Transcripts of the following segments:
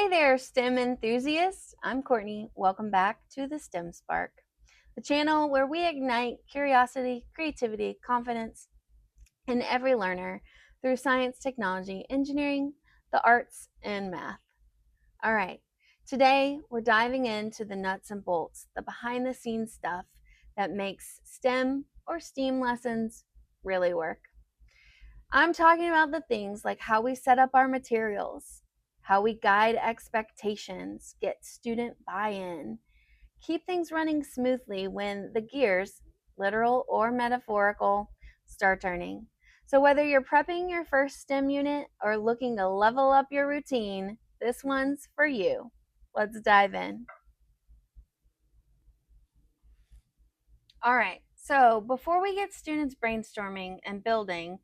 Hey there, STEM enthusiasts. I'm Courtney. Welcome back to the STEM Spark, the channel where we ignite curiosity, creativity, confidence in every learner through science, technology, engineering, the arts, and math. All right, today we're diving into the nuts and bolts, the behind the scenes stuff that makes STEM or STEAM lessons really work. I'm talking about the things like how we set up our materials, how we guide expectations, get student buy in, keep things running smoothly when the gears, literal or metaphorical, start turning. So, whether you're prepping your first STEM unit or looking to level up your routine, this one's for you. Let's dive in. All right, so before we get students brainstorming and building,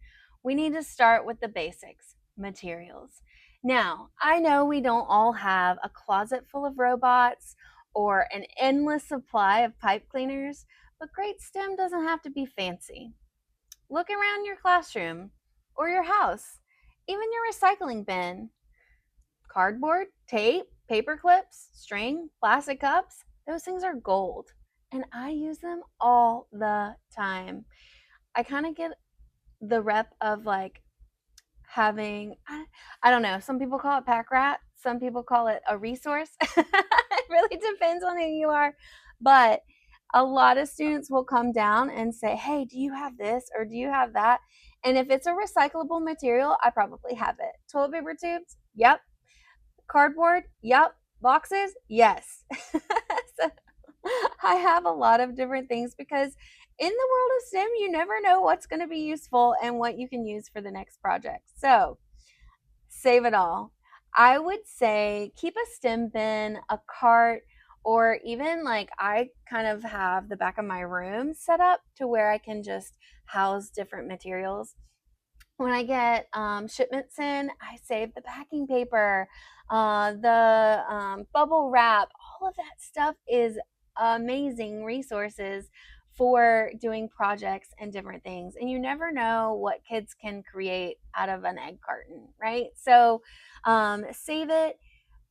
we need to start with the basics, materials. Now, I know we don't all have a closet full of robots or an endless supply of pipe cleaners, but great STEM doesn't have to be fancy. Look around your classroom or your house, even your recycling bin. Cardboard, tape, paper clips, string, plastic cups, those things are gold. And I use them all the time. I kind of get the rep of like having, I don't know, some people call it pack rat, some people call it a resource. It really depends on who you are. But a lot of students will come down and say, hey, do you have this or do you have that? And if it's a recyclable material, I probably have it. Toilet paper tubes? Yep. Cardboard? Yep. Boxes? Yes. So I have a lot of different things because in the world of STEM, you never know what's going to be useful and what you can use for the next project. So save it all. I would say keep a STEM bin, a cart, or even like I kind of have the back of my room set up to where I can just house different materials. When I get shipments in, I save the packing paper, the bubble wrap. All of that stuff is amazing resources for doing projects and different things. And you never know what kids can create out of an egg carton, right? So save it,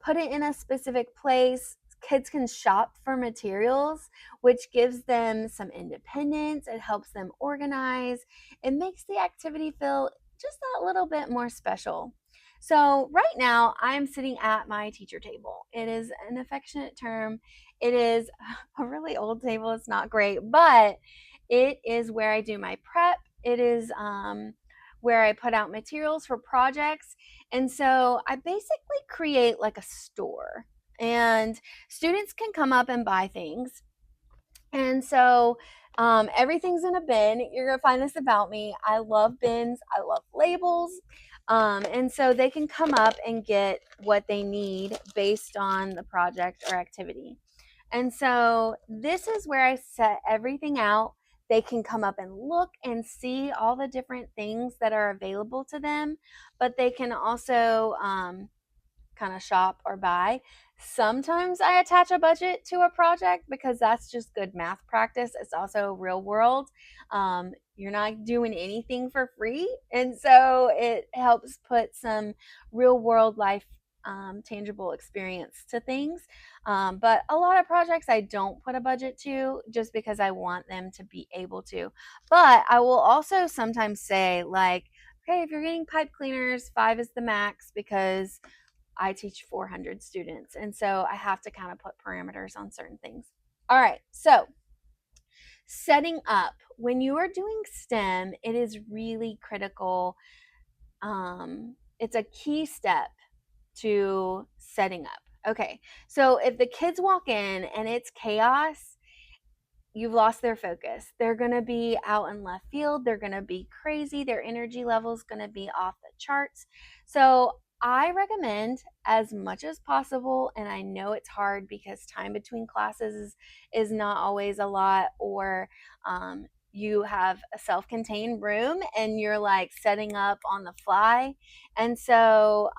put it in a specific place. Kids can shop for materials, which gives them some independence. It helps them organize. It makes the activity feel just that little bit more special. So, right now, I'm sitting at my teacher table. It is an affectionate term. It is a really old table. It's not great, but it is where I do my prep. It is where I put out materials for projects. And so I basically create like a store, and students can come up and buy things. And so everything's in a bin. You're going to find this about me. I love bins, I love labels. And so they can come up and get what they need based on the project or activity. And so this is where I set everything out. They can come up and look and see all the different things that are available to them, but they can also kind of shop or buy. Sometimes I attach a budget to a project because that's just good math practice. It's also real world. You're not doing anything for free. And so it helps put some real world life tangible experience to things. But a lot of projects I don't put a budget to just because I want them to be able to. But I will also sometimes say, like, okay, if you're getting pipe cleaners, 5 is the max because I teach 400 students. And so I have to kind of put parameters on certain things. All right. So setting up when you are doing STEM, it is really critical. It's a key step to setting up. Okay. So if the kids walk in and it's chaos, you've lost their focus. They're going to be out in left field. They're going to be crazy. Their energy level is going to be off the charts. So I recommend as much as possible, and I know it's hard because time between classes is not always a lot, or you have a self-contained room and you're like setting up on the fly. And so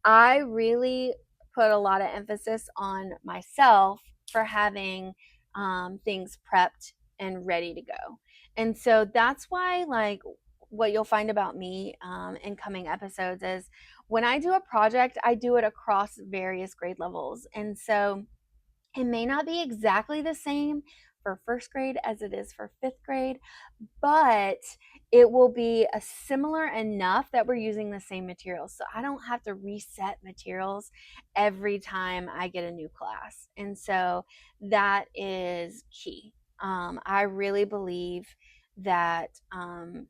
I really put a lot of emphasis on myself for having things prepped and ready to go. And so that's why, like, what you'll find about me in coming episodes is when I do a project, I do it across various grade levels. And so it may not be exactly the same for first grade as it is for fifth grade, but it will be a similar enough that we're using the same materials. So I don't have to reset materials every time I get a new class. And so that is key. I really believe that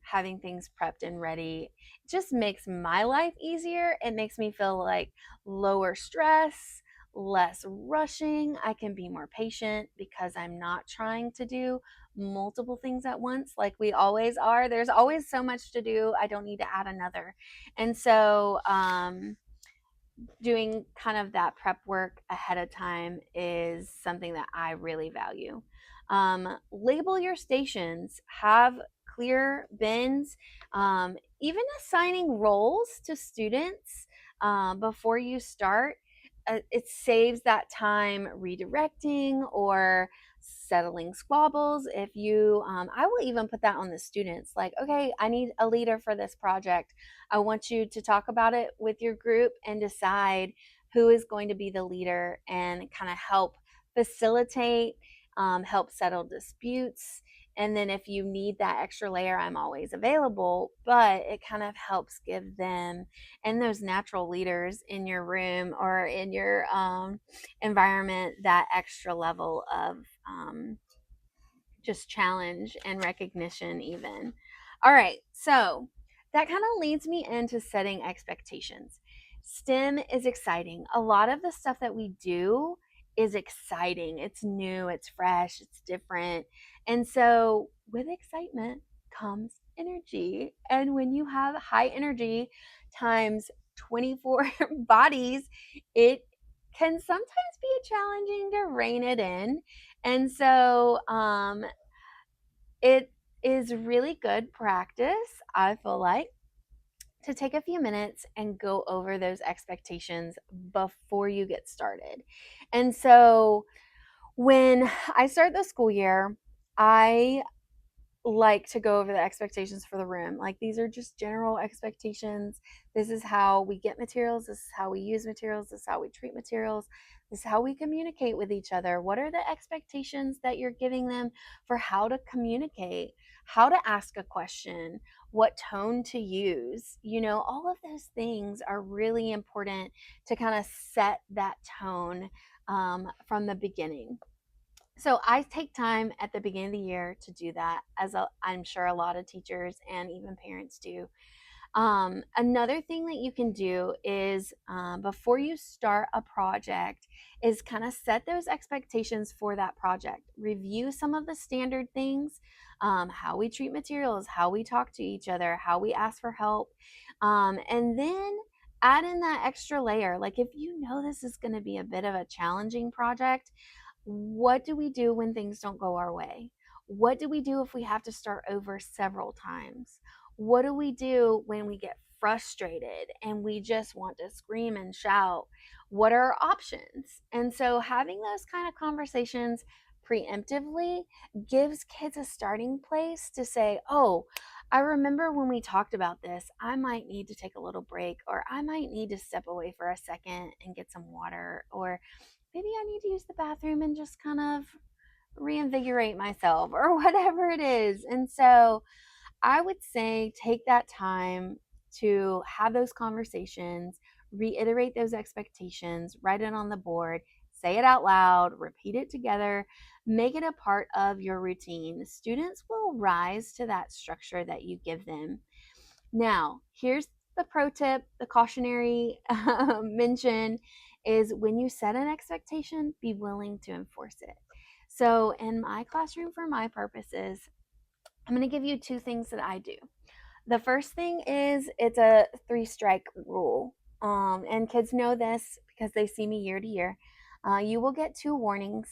having things prepped and ready just makes my life easier. It makes me feel like lower stress, less rushing. I can be more patient because I'm not trying to do multiple things at once like we always are. There's always so much to do. I don't need to add another. And so doing kind of that prep work ahead of time is something that I really value. Label your stations, have clear bins, even assigning roles to students before you start. It saves that time redirecting or settling squabbles. If you, I will even put that on the students like, okay, I need a leader for this project. I want you to talk about it with your group and decide who is going to be the leader and kind of help facilitate, help settle disputes. And then if you need that extra layer, I'm always available, but it kind of helps give them and those natural leaders in your room or in your environment that extra level of just challenge and recognition, even. All right, so that kind of leads me into setting expectations. STEM is exciting. A lot of the stuff that we do is exciting. It's new, it's fresh, it's different. And so, with excitement comes energy. And when you have high energy times 24 bodies, it can sometimes be challenging to rein it in. And so it is really good practice, I feel like, to take a few minutes and go over those expectations before you get started. And so when I start the school year, I like to go over the expectations for the room. Like, these are just general expectations. This is how we get materials. This is how we use materials. This is how we treat materials. This is how we communicate with each other. What are the expectations that you're giving them for how to communicate, how to ask a question, what tone to use? All of those things are really important to kind of set that tone from the beginning. So I take time at the beginning of the year to do that, as I'm sure a lot of teachers and even parents do. Another thing that you can do is before you start a project is kind of set those expectations for that project. Review some of the standard things, how we treat materials, how we talk to each other, how we ask for help, and then add in that extra layer. Like, if you know this is going to be a bit of a challenging project, what do we do when things don't go our way? What do we do if we have to start over several times? What do we do when we get frustrated and we just want to scream and shout? What are our options? And so having those kind of conversations preemptively gives kids a starting place to say, oh, I remember when we talked about this, I might need to take a little break, or I might need to step away for a second and get some water, or maybe I need to use the bathroom and just kind of reinvigorate myself, or whatever it is. And so I would say take that time to have those conversations, reiterate those expectations, write it on the board, say it out loud, repeat it together, make it a part of your routine. Students will rise to that structure that you give them. Now, here's the pro tip, the cautionary mention is when you set an expectation, be willing to enforce it. So, in my classroom, for my purposes, I'm going to give you two things that I do. The first thing is it's a 3-strike rule. And kids know this because they see me year to year. You will get 2 warnings,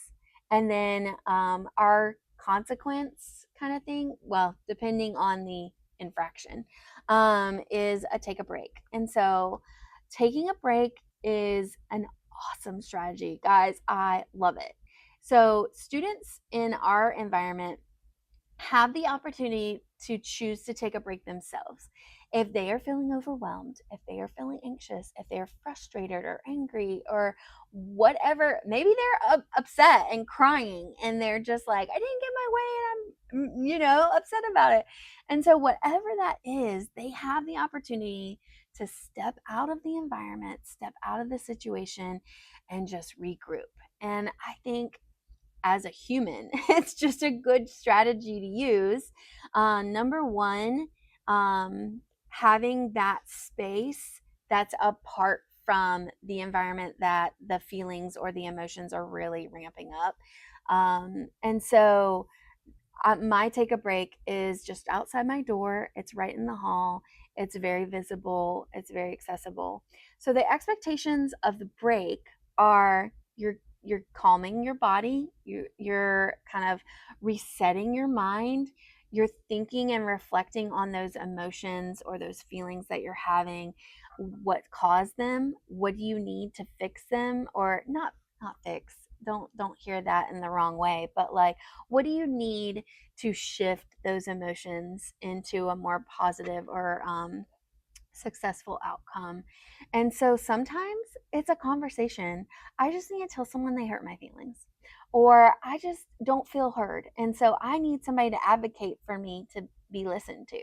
and then our consequence kind of thing, well, depending on the infraction, is a take a break. And so taking a break is an awesome strategy. Guys, I love it. So students in our environment have the opportunity to choose to take a break themselves. If they are feeling overwhelmed, if they are feeling anxious, if they're frustrated or angry or whatever, maybe they're upset and crying and they're just like, I didn't get my way and I'm, upset about it. And so, whatever that is, they have the opportunity to step out of the environment, step out of the situation, and just regroup. And I think as a human, it's just a good strategy to use. Number one, having that space that's apart from the environment that the feelings or the emotions are really ramping up. And so my take a break is just outside my door. It's right in the hall. It's very visible. It's very accessible. So the expectations of the break are you're calming your body. You're kind of resetting your mind. You're thinking and reflecting on those emotions or those feelings that you're having. What caused them? What do you need to fix them or not fix? Don't hear that in the wrong way, but like what do you need to shift those emotions into a more positive or successful outcome. And so sometimes it's a conversation. I just need to tell someone they hurt my feelings, or I just don't feel heard. And so I need somebody to advocate for me to be listened to.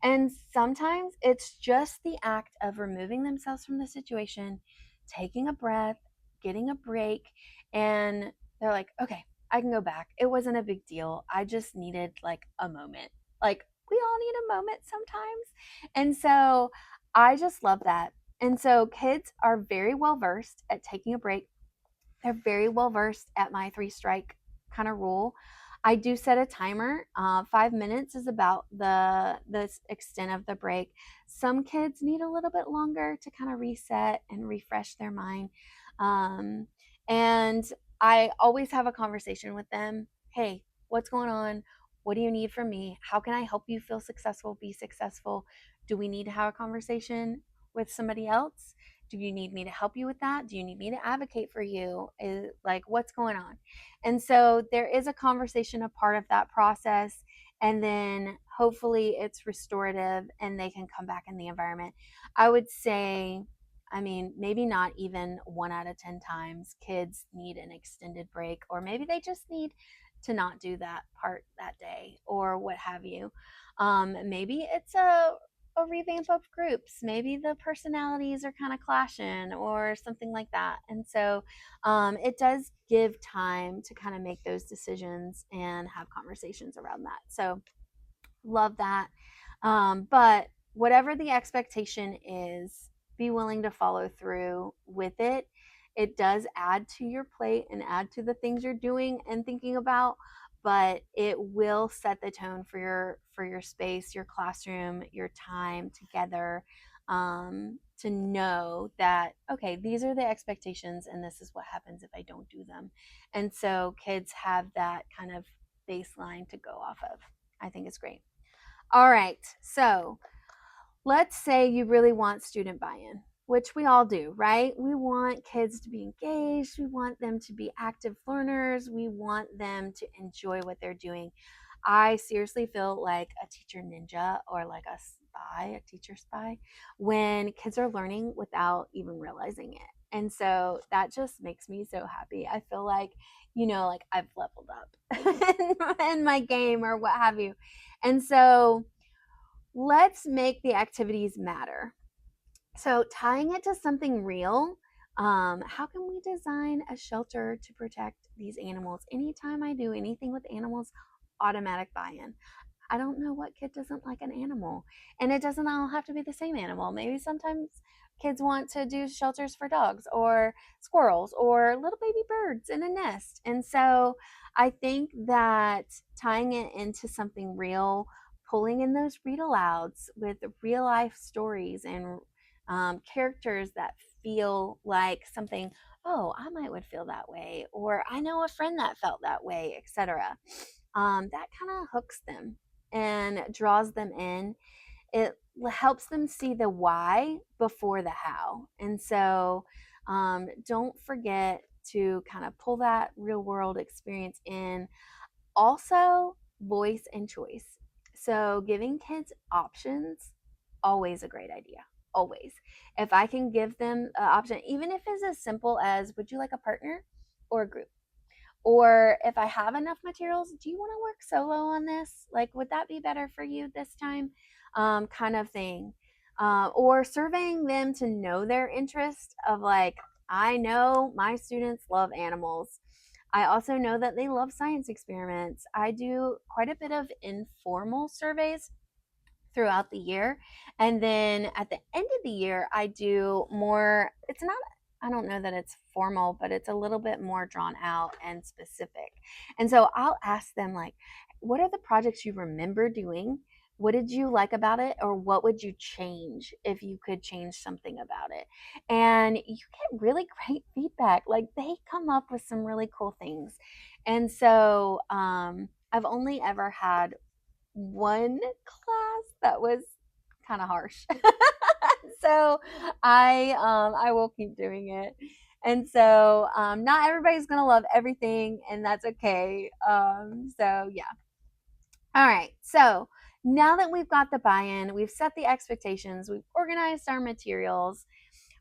And sometimes it's just the act of removing themselves from the situation, taking a breath, getting a break, and they're like, okay, I can go back. It wasn't a big deal. I just needed like a moment. Like we all need a moment sometimes. And so I just love that. And so kids are very well versed at taking a break. They're very well versed at my 3 strike kind of rule. I do set a timer. 5 minutes is about the extent of the break. Some kids need a little bit longer to kind of reset and refresh their mind. Um, and I always have a conversation with them. Hey, what's going on? What do you need from me? How can I help you feel successful, be successful? Do we need to have a conversation with somebody else? Do you need me to help you with that? Do you need me to advocate for you? Is like what's going on? And so there is a conversation a part of that process, and then hopefully it's restorative and they can come back in the environment. I would say, I mean, maybe not even 1 out of 10 times kids need an extended break, or maybe they just need to not do that part that day or what have you. Maybe it's a revamp of groups. Maybe the personalities are kind of clashing or something like that. And so it does give time to kind of make those decisions and have conversations around that. So love that. But whatever the expectation is, be willing to follow through with it. It does add to your plate and add to the things you're doing and thinking about, but it will set the tone for your space, your classroom, your time together. To know that okay, these are the expectations and this is what happens if I don't do them. And so kids have that kind of baseline to go off of. I think it's great. All right, so let's say you really want student buy-in, which we all do, right? We want kids to be engaged. We want them to be active learners. We want them to enjoy what they're doing. I seriously feel like a teacher ninja or like a teacher spy, when kids are learning without even realizing it. And so that just makes me so happy. I feel like, like I've leveled up in my game or what have you. And so let's make the activities matter. So, tying it to something real, how can we design a shelter to protect these animals? Anytime I do anything with animals, automatic buy in. I don't know what kid doesn't like an animal. And it doesn't all have to be the same animal. Maybe sometimes kids want to do shelters for dogs or squirrels or little baby birds in a nest. And so I think that tying it into something real, pulling in those read alouds with real life stories and characters that feel like something, oh, I might would feel that way, or I know a friend that felt that way, etc. That kind of hooks them and draws them in. It helps them see the why before the how. And so don't forget to kind of pull that real world experience in. Also, voice and choice. So giving kids options always a great idea. Always. If I can give them an option, even if it's as simple as, would you like a partner or a group? Or if I have enough materials, do you want to work solo on this? Like, would that be better for you this time? Kind of thing. Or surveying them to know their interest of like, I know my students love animals. I also know that they love science experiments. I do quite a bit of informal surveys throughout the year. And then at the end of the year, I do more, it's not, I don't know that it's formal, but it's a little bit more drawn out and specific. And so I'll ask them, like, what are the projects you remember doing? What did you like about it? Or what would you change if you could change something about it? And you get really great feedback. Like, they come up with some really cool things. And so I've only ever had one class that was kind of harsh. So I will keep doing it. And so not everybody's gonna love everything, and that's okay. So yeah. All right. So now that we've got the buy-in, we've set the expectations, we've organized our materials,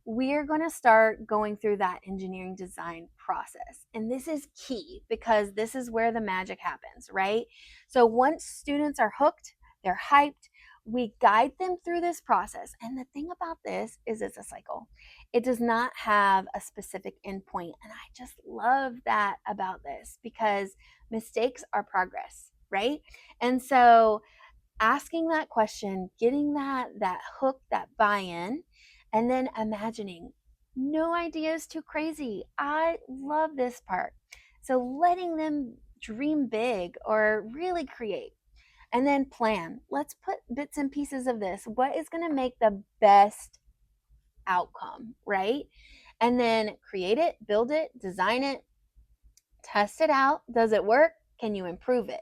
we're going to start going through that engineering design process. And this is key because this is where the magic happens, right? So once students are hooked, they're hyped, we guide them through this process. And the thing about this is it's a cycle. It does not have a specific endpoint. And I just love that about this because mistakes are progress, right? And so asking that question, getting that hook, that buy-in, and then imagining no idea is too crazy. I love this part. So letting them dream big or really create, and then plan. Let's put bits and pieces of this. What is going to make the best outcome, right? And then create it, build it, design it, test it out. Does it work? Can you improve it?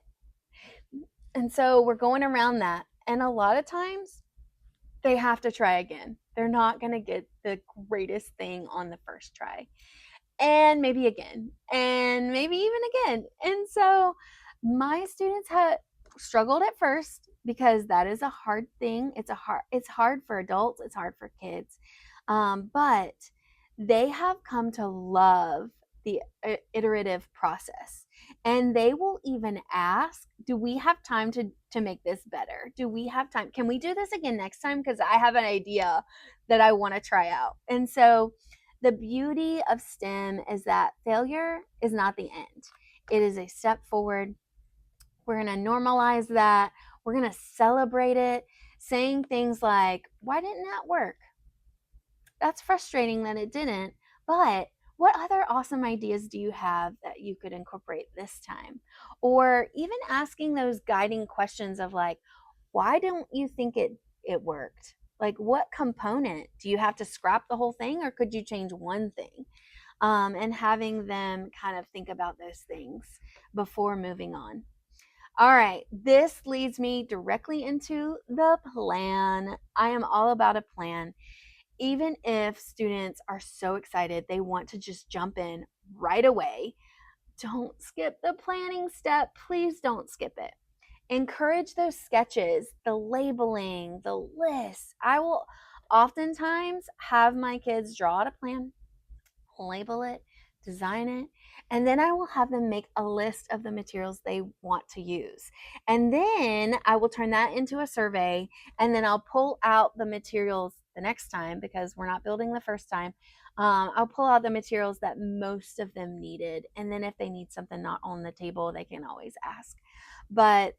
And so we're going around that. And a lot of times they have to try again. They're not going to get the greatest thing on the first try. And maybe again, and maybe even again. And so my students have struggled at first because that is a hard thing. It's hard for adults, it's hard for kids. But they have come to love the iterative process, and they will even ask, do we have time to make this better? Do we have time? Can we do this again next time? Because I have an idea that I want to try out. And so the beauty of STEM is that failure is not the end. It is a step forward. We're going to normalize that. We're going to celebrate it, saying things like, why didn't that work? That's frustrating that it didn't, but what other awesome ideas do you have that you could incorporate this time? Or even asking those guiding questions of like, why don't you think it worked? Like, what component? Do you have to scrap the whole thing, or could you change one thing? And having them kind of think about those things before moving on. All right, this leads me directly into the plan. I am all about a plan. Even if students are so excited, they want to just jump in right away, don't skip the planning step. Please don't skip it. Encourage those sketches, the labeling, the lists. I will oftentimes have my kids draw out a plan, label it, design it, and then I will have them make a list of the materials they want to use. And then I will turn that into a survey, and then I'll pull out the materials the next time because we're not building the first time. I'll pull out the materials that most of them needed. And then if they need something not on the table, they can always ask. But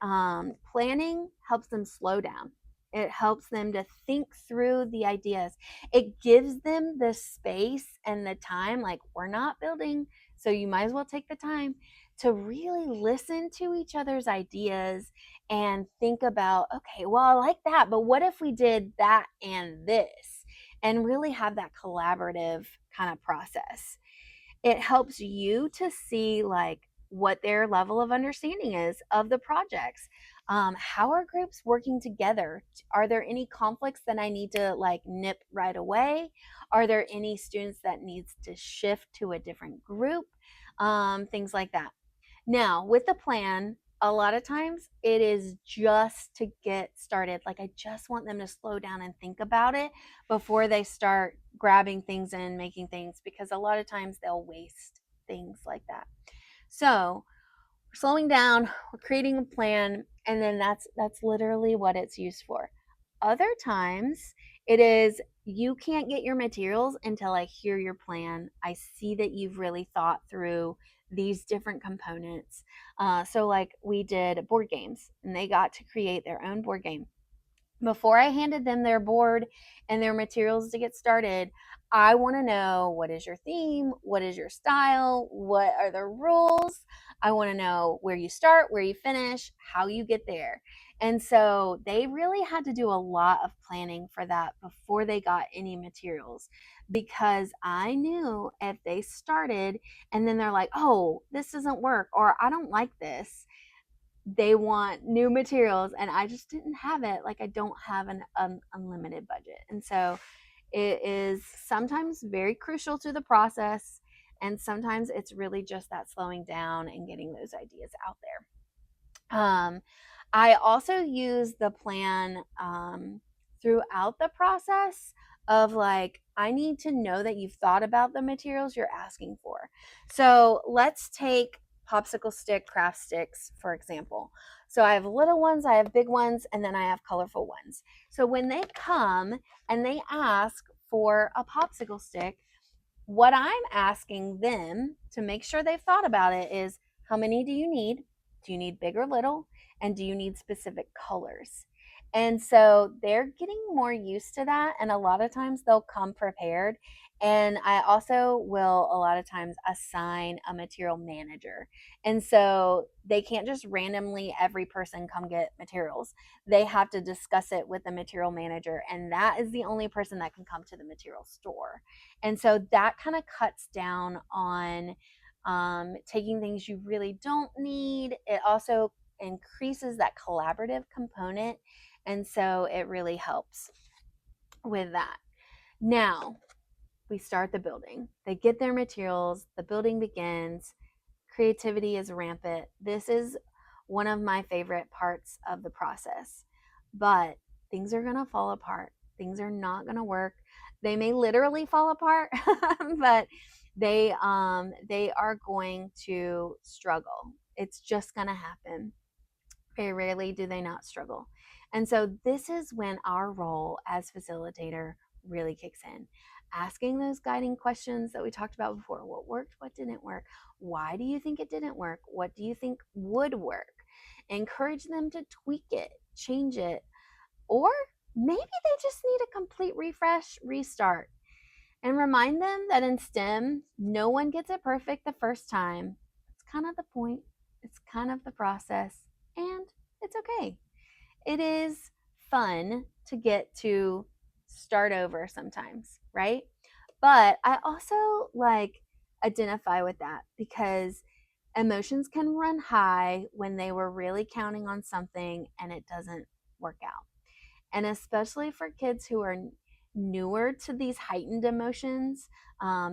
planning helps them slow down. It helps them to think through the ideas. It gives them the space and the time, like, we're not building, so you might as well take the time to really listen to each other's ideas and think about, okay, well, I like that, but what if we did that and this? And really have that collaborative kind of process. It helps you to see like what their level of understanding is of the projects. How are groups working together? Are there any conflicts that I need to like nip right away? Are there any students that needs to shift to a different group? Things like that. Now, with the plan, a lot of times it is just to get started. Like, I just want them to slow down and think about it before they start grabbing things and making things, because a lot of times they'll waste things like that. So we're slowing down, we're creating a plan, and then that's literally what it's used for. Other times it is, you can't get your materials until I hear your plan. I see that you've really thought through these different components. So like, we did board games, and they got to create their own board game. Before I handed them their board and their materials to get started, I want to know, what is your theme? What is your style? What are the rules? I want to know where you start, where you finish, how you get there. And so they really had to do a lot of planning for that before they got any materials, because I knew if they started and then they're like, oh, this doesn't work, or I don't like this, they want new materials, and I just didn't have it. Like, I don't have an unlimited budget. And so it is sometimes very crucial to the process, and sometimes it's really just that slowing down and getting those ideas out there. I also use the plan throughout the process of, like, I need to know that you've thought about the materials you're asking for. So let's take popsicle stick craft sticks, for example. So I have little ones, I have big ones, and then I have colorful ones. So when they come and they ask for a popsicle stick, what I'm asking them to make sure they've thought about it is, how many do you need? Do you need big or little? And do you need specific colors? And so they're getting more used to that. And a lot of times they'll come prepared. And I also will, a lot of times, assign a material manager. And so they can't just randomly, every person come get materials. They have to discuss it with the material manager. And that is the only person that can come to the material store. And so that kind of cuts down on taking things you really don't need. It also increases that collaborative component. And so it really helps with that. Now we start the building. They get their materials, the building begins, creativity is rampant. This is one of my favorite parts of the process. But things are going to fall apart. Things are not going to work. They may literally fall apart, but they are going to struggle. It's just going to happen. Very rarely do they not struggle. And so this is when our role as facilitator really kicks in. Asking those guiding questions that we talked about before. What worked? What didn't work? Why do you think it didn't work? What do you think would work? Encourage them to tweak it, change it, or maybe they just need a complete refresh, restart. And remind them that in STEM, no one gets it perfect the first time. It's kind of the point, it's kind of the process, and it's okay. It is fun to get to start over sometimes, right? But I also like identify with that, because emotions can run high when they were really counting on something and it doesn't work out. And especially for kids who are newer to these heightened emotions,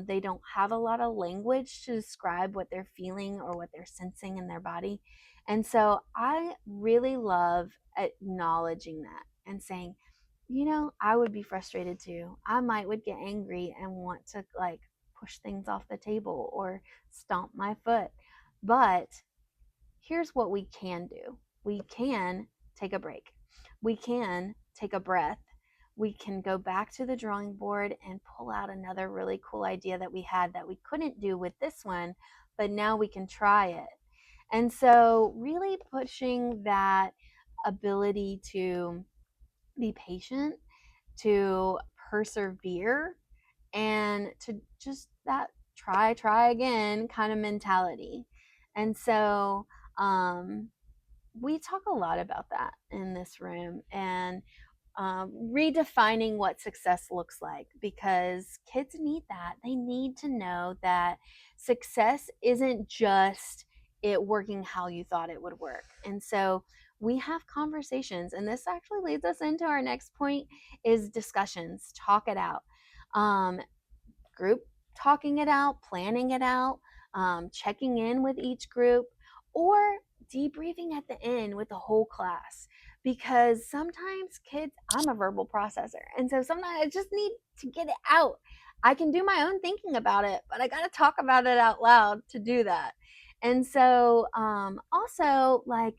they don't have a lot of language to describe what they're feeling or what they're sensing in their body. And so I really love acknowledging that and saying, I would be frustrated too. I would get angry and want to, like, push things off the table or stomp my foot. But here's what we can do. We can take a break. We can take a breath. We can go back to the drawing board and pull out another really cool idea that we had that we couldn't do with this one, but now we can try it. And so really pushing that ability to be patient, to persevere, and to just that try again kind of mentality. And so we talk a lot about that in this room, and redefining what success looks like, because kids need that. They need to know that success isn't just it working how you thought it would work. And so we have conversations, and this actually leads us into our next point, is discussions. Talk it out. Group talking it out, planning it out, checking in with each group, or debriefing at the end with the whole class, because sometimes kids, I'm a verbal processor. And so sometimes I just need to get it out. I can do my own thinking about it, but I got to talk about it out loud to do that. And so, also, like,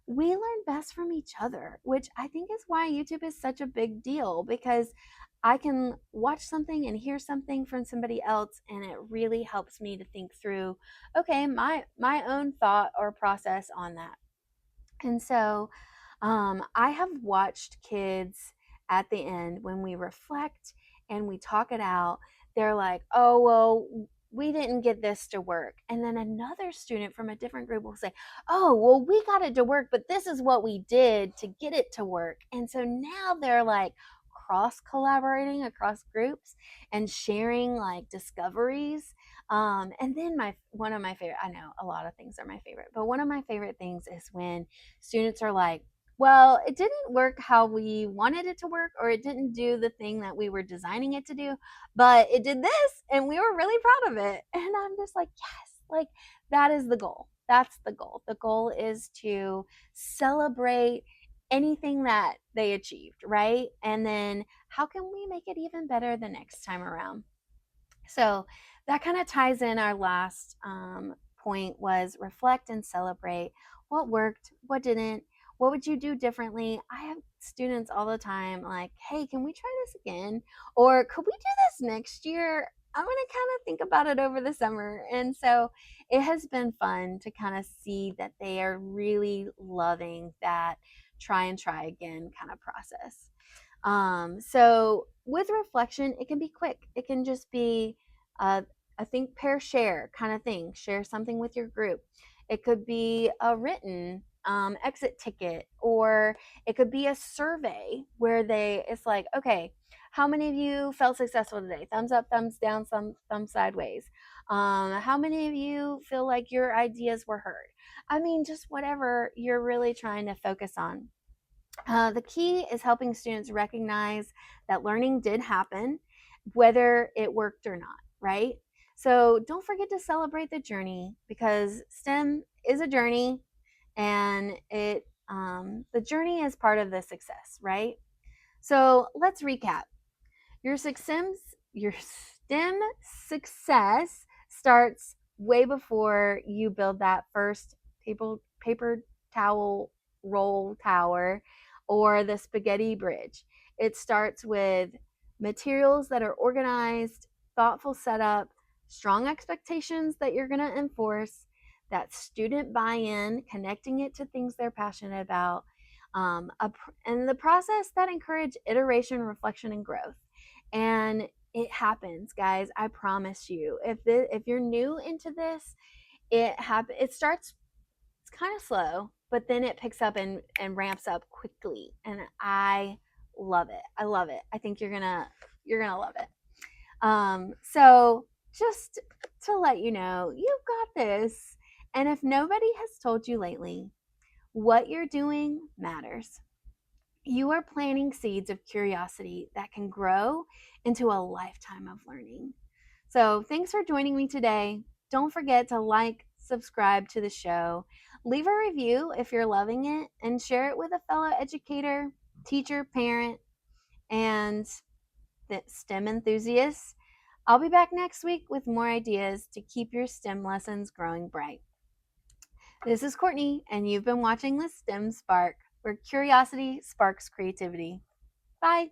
we learn best from each other, which I think is why YouTube is such a big deal, because I can watch something and hear something from somebody else, and it really helps me to think through, okay, my own thought or process on that. And so, I have watched kids at the end when we reflect and we talk it out. They're like, oh, well, we didn't get this to work. And then another student from a different group will say, oh, well, we got it to work, but this is what we did to get it to work. And so now they're like cross collaborating across groups and sharing like discoveries. And then one of my favorite, I know a lot of things are my favorite, but one of my favorite things is when students are like, well, it didn't work how we wanted it to work, or it didn't do the thing that we were designing it to do, but it did this and we were really proud of it. And I'm just like, yes, like that is the goal. That's the goal. The goal is to celebrate anything that they achieved, right? And then how can we make it even better the next time around? So that kind of ties in our last point, was reflect and celebrate what worked, what didn't, what would you do differently. I have students all the time like, hey, can we try this again? Or could we do this next year? I'm going to kind of think about it over the summer. And so it has been fun to kind of see that they are really loving that try again kind of process. So with reflection, it can be quick. It can just be a think, pair, share kind of thing. Share something with your group. It could be a written exit ticket, or it could be a survey where it's like, okay, how many of you felt successful today? Thumbs up, thumbs down, thumb sideways. How many of you feel like your ideas were heard? I mean, just whatever you're really trying to focus on. The key is helping students recognize that learning did happen, whether it worked or not, right? So don't forget to celebrate the journey, because STEM is a journey, and the journey is part of the success, right? So let's recap. Your STEM success starts way before you build that first paper towel roll tower or the spaghetti bridge. It starts with materials that are organized, thoughtful setup, strong expectations that you're going to enforce, that student buy-in, connecting it to things they're passionate about, and the process that encourage iteration, reflection, and growth. And it happens, guys. I promise you. If you're new into this, it starts, it's kind of slow, but then it picks up and ramps up quickly. And I love it. I love it. I think you're gonna love it. So just to let you know, you've got this. And if nobody has told you lately, what you're doing matters. You are planting seeds of curiosity that can grow into a lifetime of learning. So, thanks for joining me today. Don't forget to like, subscribe to the show, leave a review if you're loving it, and share it with a fellow educator, teacher, parent, and STEM enthusiasts. I'll be back next week with more ideas to keep your STEM lessons growing bright. This is Courtney, and you've been watching the STEM Spark, where curiosity sparks creativity. Bye.